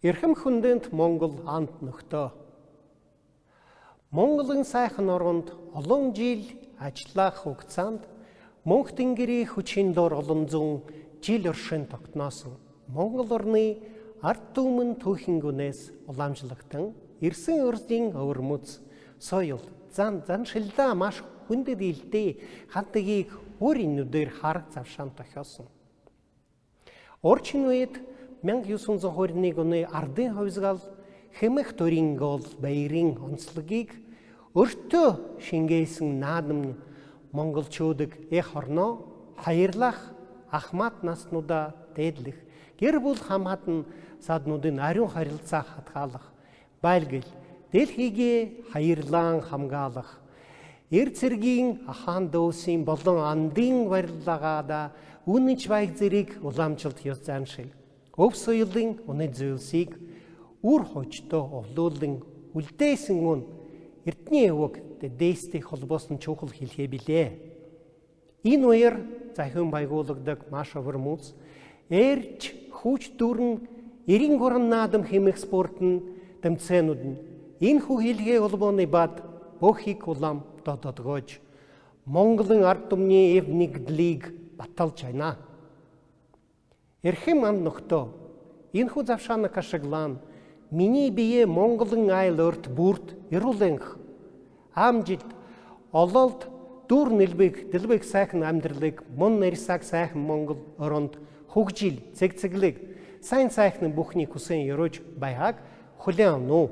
Эрхэм хүндэнд Монгол анд нөхдөө. Монголын сайхан оронд олон жил ажиллах хугацаанд мөнх тэнгэрийн хүчин дор олон зуун жил оршин тогтноосон Монгол орны ард түмэн түүхэнгүнээс уламжлагдсан ирсэн өрсдийн өвөрмөц соёл заншилдаа маш хүндэт илдээ хандгийг өөрийн нүдээр харах завшаан тохиосон. Орчин үед 1921 оны ардын хувьсгал хэмэх төрийн гол баярын онцлогийг өртөө шингээсэн наадам монголчуудыг эх орноо баярлах ахмад наснуудаа дээдлэх гэр бүл хамаатан саднуудын ариун харилцаа хатгаалах байлгал дэлхийгээ баярлан хамгаалах эр цэргийн ахаан дөөсийн болон андын барилгаада үнэж баяг зэрэг уламжилт ёс заншил өв соёлын үнэт зүйлсийг үр хождоо овлуулан үлдээсэн үн эрдний өвөг дээстэй холбоосон чухал хэлхээ билээ. Энэ үеэр захин байгуулагдаг маш өвөрмөц эрж хүч дүрэн 93 наадам хэмэх спортын тэмцээнүүд нь энэ хүү хэлхээ холбооны бад бүхийг улам дододгоож Монголын ард түмний эв нэгдлийг баталж байна. Эрхэм анд нөхдөө энэ хүү завшааныг ашиглан миний бие Монголын айл өрт бүрт эрүүлэнх амжилт ололд дүр дэлбэг сайхан амьдралыг мөн нарисаг сайхан Монгол оронд хөгжил цэгцэглэг сайн сайхны бүхний хүсэн ёрож байгааг хүлээн авна уу.